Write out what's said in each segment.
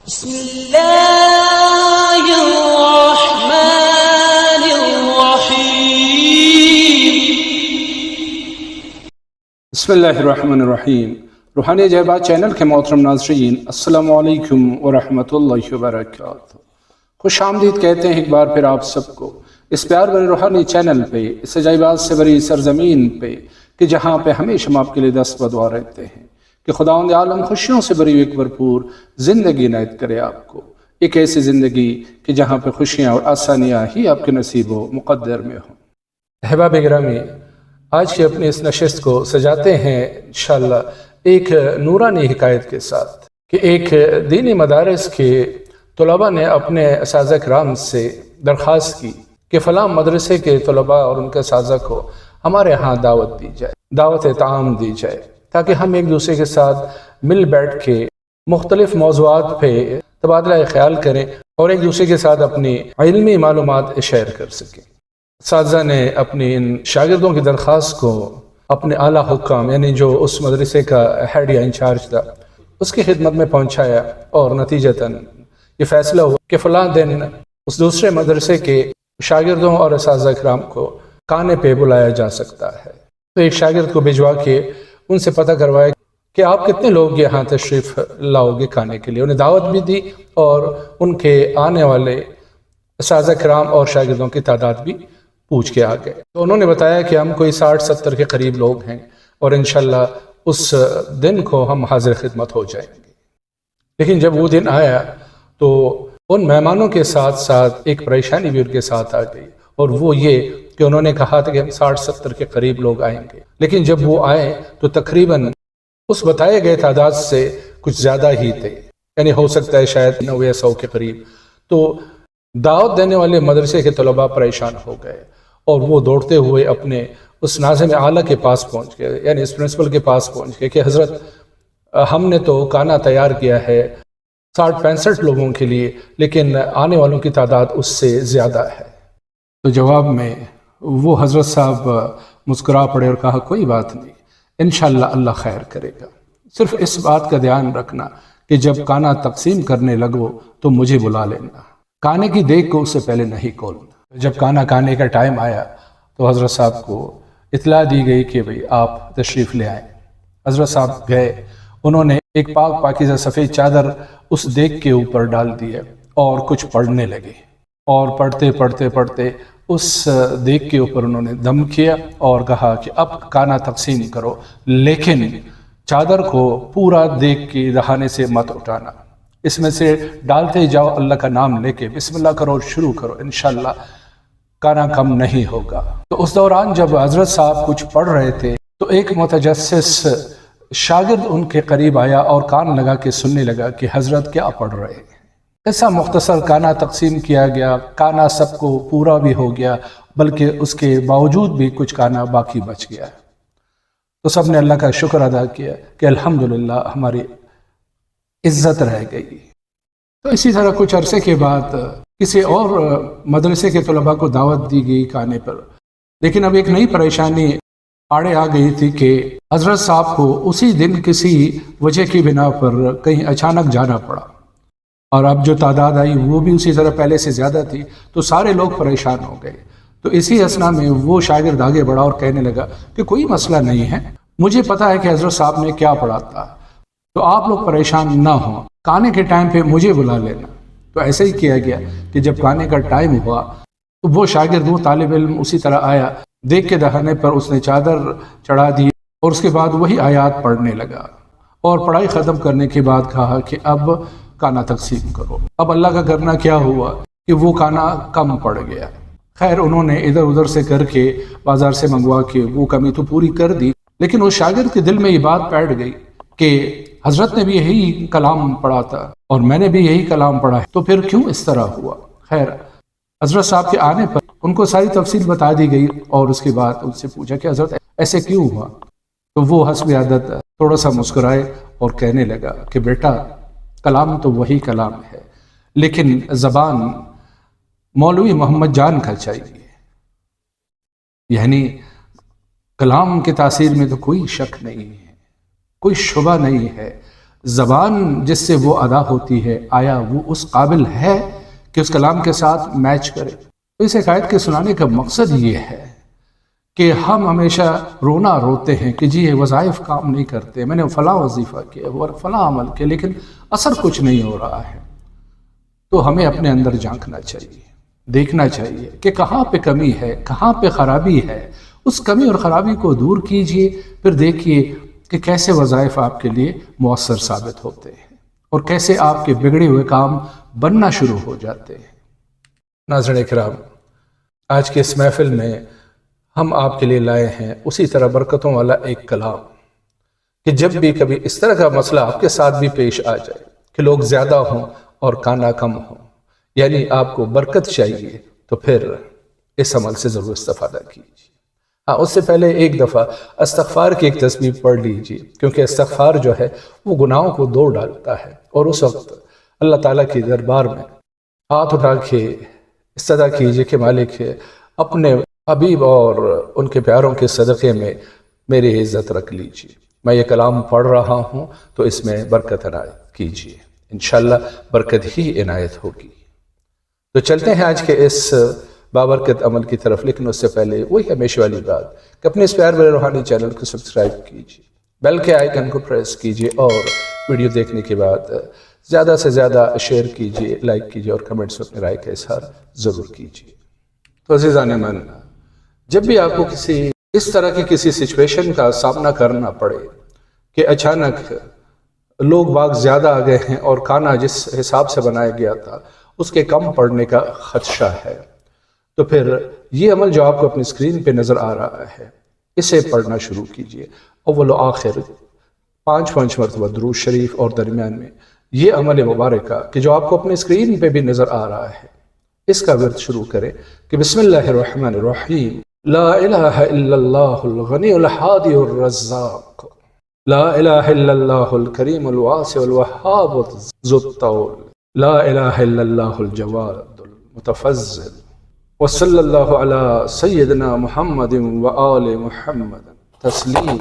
بسم اللہ الرحمن الرحیم۔ بسم اللہ الرحمن الرحیم۔ روحانی جذبات چینل کے محترم ناظرین، السلام علیکم ورحمۃ اللہ وبرکاتہ۔ خوش آمدید کہتے ہیں ایک بار پھر آپ سب کو اس پیار بھرے روحانی چینل پہ، اس عجائبات سے بھری سرزمین پہ کہ جہاں پہ ہمیشہ ہم آپ کے لیے دست بدعا رہتے ہیں کہ خداوند عالم خوشیوں سے بھری ایک بھرپور زندگی عنایت کرے آپ کو، ایک ایسی زندگی کہ جہاں پہ خوشیاں اور آسانیاں ہی آپ کے نصیب و مقدر میں ہوں۔ احباب گرامی، آج کی اپنی اس نشست کو سجاتے ہیں انشاءاللہ ایک نورانی حکایت کے ساتھ کہ ایک دینی مدارس کے طلباء نے اپنے اساتذہ کرام سے درخواست کی کہ فلاں مدرسے کے طلباء اور ان کے اساتذہ کو ہمارے ہاں دعوت دی جائے، دعوت طعام دی جائے، تاکہ ہم ایک دوسرے کے ساتھ مل بیٹھ کے مختلف موضوعات پہ تبادلہ خیال کریں اور ایک دوسرے کے ساتھ اپنی علمی معلومات شیئر کر سکیں۔ اساتذہ نے اپنی ان شاگردوں کی درخواست کو اپنے اعلیٰ حکام یعنی جو اس مدرسے کا ہیڈ یا انچارج تھا اس کی خدمت میں پہنچایا، اور نتیجتاً یہ فیصلہ ہوا کہ فلاں دن اس دوسرے مدرسے کے شاگردوں اور اساتذہ کرام کو کانے پہ بلایا جا سکتا ہے۔ تو ایک شاگرد کو بھجوا کے ان سے پتہ کروایا کہ آپ کتنے لوگ یہاں تشریف لاؤ گے کھانے کے لیے، انہیں دعوت بھی دی اور ان کے آنے والے اساتذہ کرام اور شاگردوں کی تعداد بھی پوچھ کے آ گئے۔ تو انہوں نے بتایا کہ ہم کوئی 60-70 کے قریب لوگ ہیں اور انشاءاللہ اس دن کو ہم حاضر خدمت ہو جائیں گے۔ لیکن جب وہ دن آیا تو ان مہمانوں کے ساتھ ساتھ ایک پریشانی بھی ان کے ساتھ آ گئی، اور وہ یہ کہ انہوں نے کہا تھا کہ ہم 60-70 کے قریب لوگ آئیں گے، لیکن جب وہ آئے تو تقریباً اس بتائے گئے تعداد سے کچھ زیادہ ہی تھے، یعنی ہو سکتا ہے شاید 90 یا 100 کے قریب۔ تو دعوت دینے والے مدرسے کے طلباء پریشان ہو گئے اور وہ دوڑتے ہوئے اپنے اس ناظم اعلیٰ کے پاس پہنچ گئے، یعنی اس پرنسپل کے پاس پہنچ گئے کہ حضرت ہم نے تو کھانا تیار کیا ہے 60-65 لوگوں کے لیے، لیکن آنے والوں کی تعداد اس سے زیادہ ہے۔ تو جواب میں وہ حضرت صاحب مسکرا پڑے اور کہا کوئی بات نہیں، انشاءاللہ اللہ خیر کرے گا، صرف اس بات کا دھیان رکھنا کہ جب کھانا تقسیم کرنے لگو تو مجھے بلا لینا، کھانے کی دیگ کو اس سے پہلے نہیں کھولنا۔ جب کھانا کھانے کا ٹائم آیا تو حضرت صاحب کو اطلاع دی گئی کہ بھئی آپ تشریف لے آئیں۔ حضرت صاحب گئے، انہوں نے ایک پاک پاکیزہ سفید چادر اس دیگ کے اوپر ڈال دی اور کچھ پڑھنے لگے، اور پڑھتے پڑھتے پڑھتے اس دیگ کے اوپر انہوں نے دم کیا اور کہا کہ اب کھانا تقسیم کرو، لیکن چادر کو پورا دیگ کی دہانے سے مت اٹھانا، اس میں سے ڈالتے جاؤ، اللہ کا نام لے کے بسم اللہ کرو اور شروع کرو، انشاءاللہ کھانا کم نہیں ہوگا۔ تو اس دوران جب حضرت صاحب کچھ پڑھ رہے تھے تو ایک متجسس شاگرد ان کے قریب آیا اور کان لگا کے سننے لگا کہ حضرت کیا پڑھ رہے ہیں۔ ایسا مختصر کھانا تقسیم کیا گیا، کھانا سب کو پورا بھی ہو گیا، بلکہ اس کے باوجود بھی کچھ کھانا باقی بچ گیا۔ تو سب نے اللہ کا شکر ادا کیا کہ الحمدللہ ہماری عزت رہ گئی۔ تو اسی طرح کچھ عرصے کے بعد کسی اور مدرسے کے طلباء کو دعوت دی گئی کھانے پر، لیکن اب ایک نئی پریشانی آڑے آ گئی تھی کہ حضرت صاحب کو اسی دن کسی وجہ کی بنا پر کہیں اچانک جانا پڑا، اور اب جو تعداد آئی وہ بھی اسی طرح پہلے سے زیادہ تھی، تو سارے لوگ پریشان ہو گئے۔ تو اسی اثنا میں وہ شاگرد آگے بڑھا اور کہنے لگا کہ کوئی مسئلہ نہیں ہے، مجھے پتا ہے کہ حضرت صاحب نے کیا پڑھا تھا، تو آپ لوگ پریشان نہ ہوں، کھانے کے ٹائم پہ مجھے بلا لینا۔ تو ایسے ہی کیا گیا کہ جب کھانے کا ٹائم ہوا تو وہ شاگرد، وہ طالب علم اسی طرح آیا، دیکھ کے دہانے پر اس نے چادر چڑھا دی اور اس کے بعد وہی آیات پڑھنے لگا، اور پڑھائی ختم کرنے کے بعد کہا کہ اب کھانا تقسیم کرو۔ اب اللہ کا کرنا کیا ہوا کہ وہ کھانا کم پڑ گیا۔ خیر انہوں نے ادھر ادھر سے کر کے بازار سے منگوا کے وہ کمی تو پوری کر دی، لیکن اس شاگرد کے دل میں یہ بات بیٹھ گئی کہ حضرت نے بھی یہی کلام پڑھا تھا اور میں نے بھی یہی کلام پڑھا ہے، تو پھر کیوں اس طرح ہوا؟ خیر حضرت صاحب کے آنے پر ان کو ساری تفصیل بتا دی گئی، اور اس کے بعد ان سے پوچھا کہ حضرت ایسے کیوں ہوا؟ تو وہ حسب عادت تھوڑا سا مسکرائے اور کہنے لگا کہ بیٹا کلام تو وہی کلام ہے، لیکن زبان مولوی محمد جان کا چاہیے، یعنی کلام کی تاثیر میں تو کوئی شک نہیں ہے، کوئی شبہ نہیں ہے، زبان جس سے وہ ادا ہوتی ہے آیا وہ اس قابل ہے کہ اس کلام کے ساتھ میچ کرے؟ تو اس حکایت کے سنانے کا مقصد یہ ہے کہ ہم ہمیشہ رونا روتے ہیں کہ جی یہ وظائف کام نہیں کرتے، میں نے فلاں وظیفہ کیا اور فلاں عمل کیا لیکن اثر کچھ نہیں ہو رہا ہے۔ تو ہمیں اپنے اندر جھانکنا چاہیے، دیکھنا چاہیے کہ کہاں پہ کمی ہے، کہاں پہ خرابی ہے، اس کمی اور خرابی کو دور کیجئے، پھر دیکھیے کہ کیسے وظائف آپ کے لیے مؤثر ثابت ہوتے ہیں اور کیسے آپ کے بگڑے ہوئے کام بننا شروع ہو جاتے ہیں۔ ناظرین کرام، آج کے اس محفل میں ہم آپ کے لیے لائے ہیں اسی طرح برکتوں والا ایک کلام کہ جب بھی کبھی اس طرح کا مسئلہ آپ کے ساتھ بھی پیش آ جائے کہ لوگ زیادہ ہوں اور کانا کم ہوں، یعنی آپ کو برکت چاہیے، تو پھر اس عمل سے ضرور استفادہ کیجیے۔ ہاں، اس سے پہلے ایک دفعہ استغفار کی ایک تسبیح پڑھ لیجیے، کیونکہ استغفار جو ہے وہ گناہوں کو دور ڈالتا ہے، اور اس وقت اللہ تعالیٰ کی دربار میں ہاتھ اٹھا کے استدعا کیجیے کہ مالک اپنے حبیب اور ان کے پیاروں کے صدقے میں میری عزت رکھ لیجیے، میں یہ کلام پڑھ رہا ہوں تو اس میں برکت عنایت کیجیے، انشاءاللہ برکت ہی عنایت ہوگی۔ تو چلتے ہیں آج کے اس بابرکت عمل کی طرف، لیکن اس سے پہلے وہی ہمیشہ والی بات کہ اپنے اس پیار بھرے روحانی چینل کو سبسکرائب کیجیے، بیل کے آئیکن کو پریس کیجیے، اور ویڈیو دیکھنے کے بعد زیادہ سے زیادہ شیئر کیجیے، لائک کیجیے، اور کمنٹس میں اپنی رائے کا اظہار ضرور کیجیے۔ تو عزیزان من، جب بھی آپ کو اس طرح کی کسی سچویشن کا سامنا کرنا پڑے کہ اچانک لوگ باغ زیادہ آ گئے ہیں اور کھانا جس حساب سے بنایا گیا تھا اس کے کم پڑنے کا خدشہ ہے، تو پھر یہ عمل جو آپ کو اپنی اسکرین پہ نظر آ رہا ہے اسے پڑھنا شروع کیجیے، اول و آخر 5 مرتبہ درود شریف، اور درمیان میں یہ عمل مبارکہ کہ جو آپ کو اپنے اسکرین پہ بھی نظر آ رہا ہے اس کا ورد شروع کریں کہ بسم اللہ الرحمن الرحیم، لا الہ الا اللہ الغنی الحادی الرزاق، لا الہ الا اللہ الکریم الواسع الوہاب ذو الطول، لا الہ الا اللہ الجواد المتفضل، وصلی اللہ علی سیدنا محمد وآل محمد تسلیم۔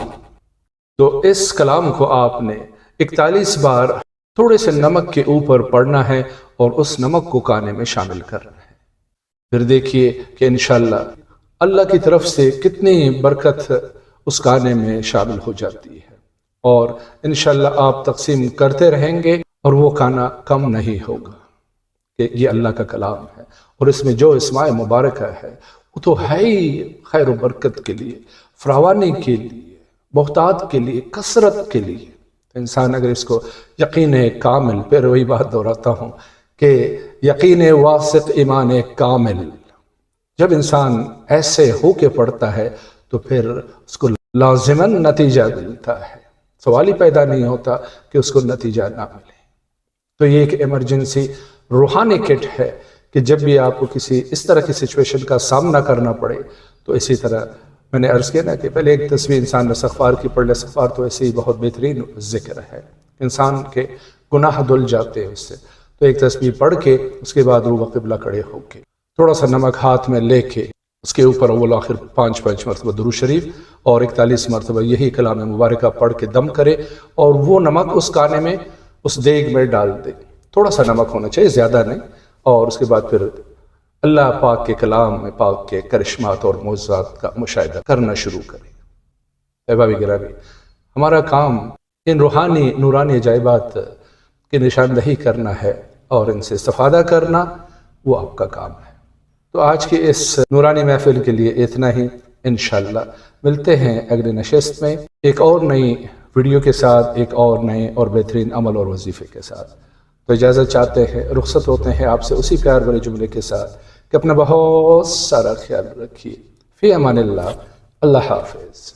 تو اس کلام کو آپ نے 41 بار تھوڑے سے نمک کے اوپر پڑھنا ہے اور اس نمک کو کانے میں شامل کرنا ہے، پھر دیکھیے کہ انشاءاللہ اللہ کی طرف سے کتنی برکت اس کانے میں شامل ہو جاتی ہے، اور انشاءاللہ آپ تقسیم کرتے رہیں گے اور وہ کھانا کم نہیں ہوگا، کہ یہ اللہ کا کلام ہے اور اس میں جو اسماء مبارکہ ہے وہ تو ہے ہی خیر و برکت کے لیے، فراوانی کے لیے، بہتات کے لیے، کثرت کے لیے۔ انسان اگر اس کو یقین کامل، پھر وہی بات دہراتا ہوں کہ یقین واثق ایمان کامل، جب انسان ایسے ہو کے پڑھتا ہے تو پھر اس کو لازماً نتیجہ ملتا ہے، سوال ہی پیدا نہیں ہوتا کہ اس کو نتیجہ نہ ملے۔ تو یہ ایک ایمرجنسی روحانی کٹ ہے کہ جب بھی آپ کو کسی اس طرح کی سچویشن کا سامنا کرنا پڑے تو اسی طرح میں نے عرض کیا نا کہ پہلے ایک تسبیح انسان استغفار کی پڑھ لے، استغفار تو ایسے ہی بہت بہترین ذکر ہے، انسان کے گناہ دھل جاتے ہیں اس سے، تو ایک تسبیح پڑھ کے اس کے بعد روح قبلہ کھڑے ہو کے تھوڑا سا نمک ہاتھ میں لے کے اس کے اوپر اول آخر 5 مرتبہ درود شریف اور 41 مرتبہ یہی کلام مبارکہ پڑھ کے دم کرے، اور وہ نمک اس کانے میں اس دیگ میں ڈال دے، تھوڑا سا نمک ہونا چاہیے، زیادہ نہیں، اور اس کے بعد پھر اللہ پاک کے کلام میں پاک کے کرشمات اور معجزات کا مشاہدہ کرنا شروع کریں۔ احبابی گرامی، ہمارا کام ان روحانی نورانی عجائبات کی نشاندہی کرنا ہے اور ان سے استفادہ کرنا وہ آپ کا کام ہے۔ تو آج کی اس نورانی محفل کے لیے اتنا ہی، انشاءاللہ ملتے ہیں اگلی نشست میں ایک اور نئی ویڈیو کے ساتھ، ایک اور نئے اور بہترین عمل اور وظیفے کے ساتھ۔ تو اجازت چاہتے ہیں، رخصت ہوتے ہیں آپ سے اسی پیار بھرے جملے کے ساتھ کہ اپنا بہت سارا خیال رکھیے، فی امان اللہ، اللہ حافظ۔